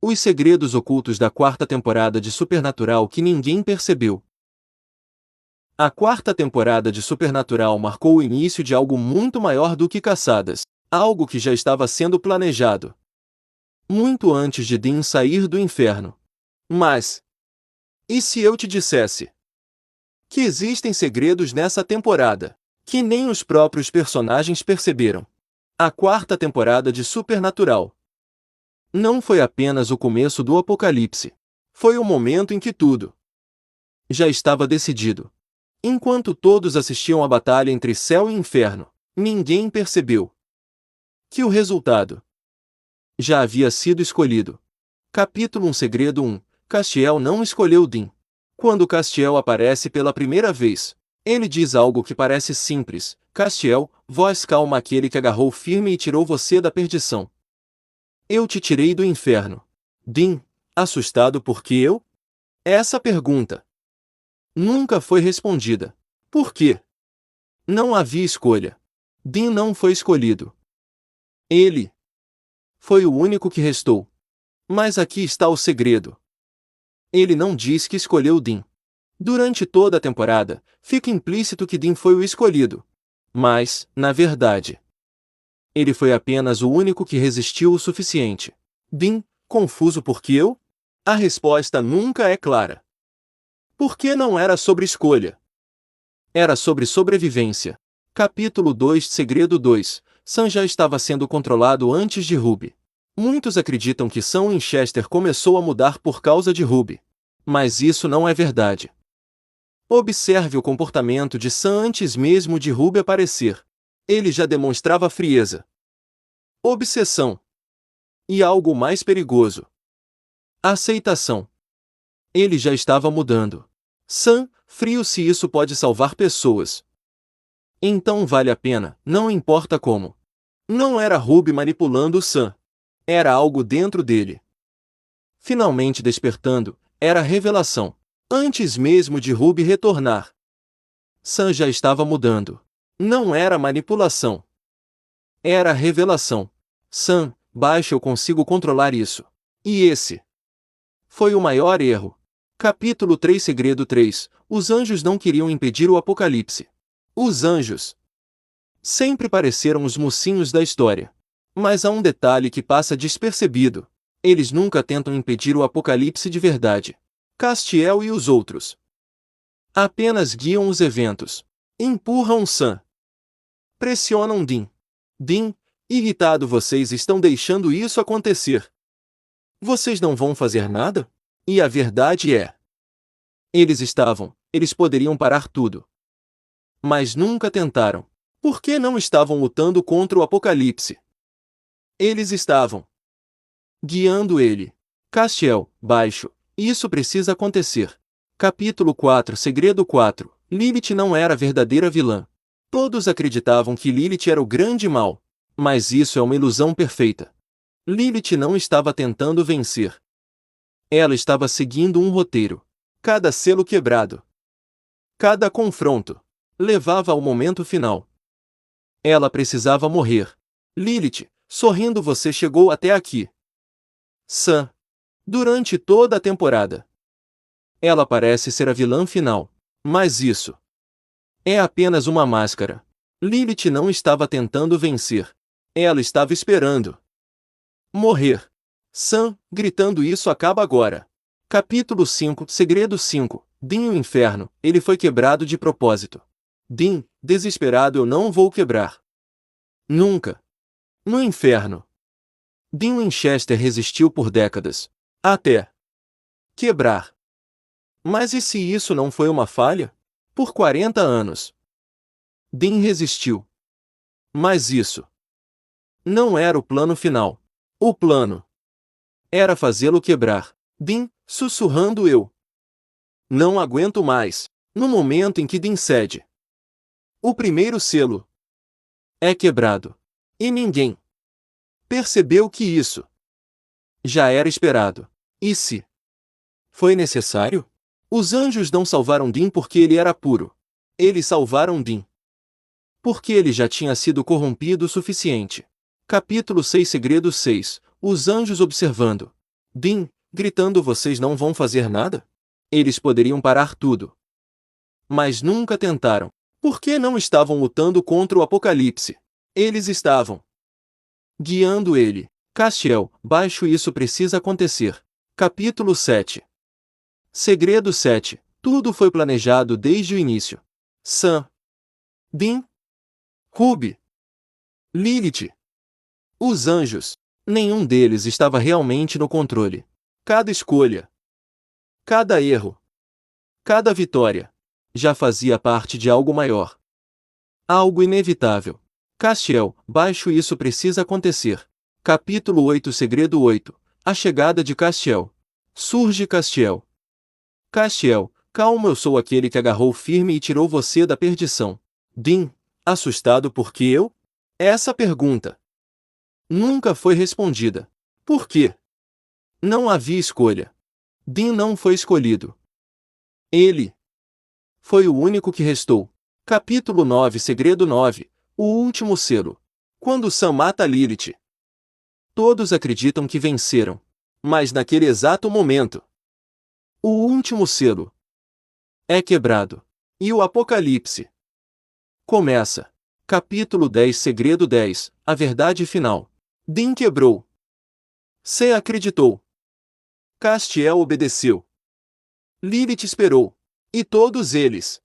Os segredos ocultos da quarta temporada de Supernatural que ninguém percebeu. A quarta temporada de Supernatural marcou o início de algo muito maior do que Caçadas, algo que já estava sendo planejado muito antes de Dean sair do inferno. Mas, e se eu te dissesse que existem segredos nessa temporada que nem os próprios personagens perceberam? A quarta temporada de Supernatural não foi apenas o começo do apocalipse. Foi o momento em que tudo já estava decidido. Enquanto todos assistiam à batalha entre céu e inferno, ninguém percebeu que o resultado já havia sido escolhido. Capítulo 1 Segredo 1. Castiel não escolheu Dean. Quando Castiel aparece pela primeira vez, ele diz algo que parece simples: Castiel, voz calma, aquele que agarrou firme e tirou você da perdição. Eu te tirei do inferno. Dean, assustado porque eu? Essa pergunta nunca foi respondida. Por quê? Não havia escolha. Dean não foi escolhido. Ele foi o único que restou. Mas aqui está o segredo. Ele não diz que escolheu Dean. Durante toda a temporada, fica implícito que Dean foi o escolhido. Mas, na verdade, ele foi apenas o único que resistiu o suficiente. Dean, confuso porque eu? A resposta nunca é clara. Porque não era sobre escolha. Era sobre sobrevivência. Capítulo 2 Segredo 2. Sam já estava sendo controlado antes de Ruby. Muitos acreditam que Sam Winchester começou a mudar por causa de Ruby. Mas isso não é verdade. Observe o comportamento de Sam antes mesmo de Ruby aparecer. Ele já demonstrava frieza, obsessão e algo mais perigoso: aceitação. Ele já estava mudando. Sam, frio se isso pode salvar pessoas. Então vale a pena, não importa como. Não era Ruby manipulando Sam. Era algo dentro dele. Finalmente despertando, era a revelação. Antes mesmo de Ruby retornar, Sam já estava mudando. Não era manipulação. Era a revelação. Sam, baixa, eu consigo controlar isso. E esse foi o maior erro. Capítulo 3 Segredo 3. Os anjos não queriam impedir o apocalipse. Os anjos sempre pareceram os mocinhos da história. Mas há um detalhe que passa despercebido. Eles nunca tentam impedir o apocalipse de verdade. Castiel e os outros apenas guiam os eventos. Empurram Sam. Pressionam Dean. Dean, irritado, vocês estão deixando isso acontecer. Vocês não vão fazer nada? E a verdade é, eles poderiam parar tudo. Mas nunca tentaram. Por que não estavam lutando contra o apocalipse? Eles estavam guiando ele. Castiel, baixo, isso precisa acontecer. Capítulo 4 Segredo 4. Lilith não era a verdadeira vilã. Todos acreditavam que Lilith era o grande mal. Mas isso é uma ilusão perfeita. Lilith não estava tentando vencer. Ela estava seguindo um roteiro. Cada selo quebrado, cada confronto, levava ao momento final. Ela precisava morrer. Lilith, sorrindo, você chegou até aqui. Sam. Durante toda a temporada, ela parece ser a vilã final. Mas isso é apenas uma máscara. Lilith não estava tentando vencer. Ela estava esperando morrer. Sam, gritando, isso acaba agora. Capítulo 5 Segredo 5. Dean, o inferno, ele foi quebrado de propósito. Dean, desesperado, eu não vou quebrar. Nunca. No inferno. Dean Winchester resistiu por décadas. Até quebrar. Mas e se isso não foi uma falha? Por 40 anos. Dean resistiu. Mas isso não era o plano final. O plano era fazê-lo quebrar. Dean, sussurrando, eu não aguento mais. No momento em que Dean cede, o primeiro selo é quebrado. E ninguém percebeu que isso já era esperado. E se foi necessário? Os anjos não salvaram Dean porque ele era puro. Eles salvaram Dean porque ele já tinha sido corrompido o suficiente. Capítulo 6 Segredo 6. Os anjos observando. Dean, gritando: vocês não vão fazer nada? Eles poderiam parar tudo. Mas nunca tentaram. Por que não estavam lutando contra o Apocalipse? Eles estavam guiando ele. Castiel, baixo isso precisa acontecer. Capítulo 7. Segredo 7. Tudo foi planejado desde o início. Sam, Dean, Ruby, Lilith, os anjos. Nenhum deles estava realmente no controle. Cada escolha, cada erro, cada vitória, já fazia parte de algo maior. Algo inevitável. Castiel, baixo isso precisa acontecer. Capítulo 8. Segredo 8. A chegada de Castiel. Surge Castiel. Castiel, calma, eu sou aquele que agarrou firme e tirou você da perdição. Dean, assustado porque eu? Essa pergunta nunca foi respondida. Por quê? Não havia escolha. Dean não foi escolhido. Ele foi o único que restou. Capítulo 9. Segredo 9. O último selo. Quando Sam mata Lilith, todos acreditam que venceram. Mas naquele exato momento, o último selo é quebrado. E o Apocalipse começa. Capítulo 10. Segredo 10. A verdade final. Dean quebrou. Se acreditou. Castiel obedeceu. Lilith esperou. E todos eles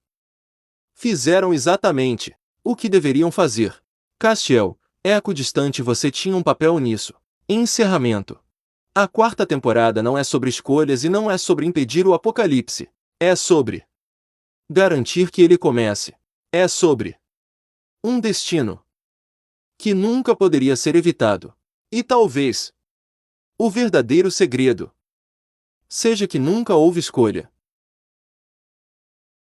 fizeram exatamente o que deveriam fazer. Castiel, eco distante, você tinha um papel nisso. Encerramento. A quarta temporada não é sobre escolhas e não é sobre impedir o Apocalipse. É sobre garantir que ele comece. É sobre um destino que nunca poderia ser evitado. E talvez o verdadeiro segredo seja que nunca houve escolha.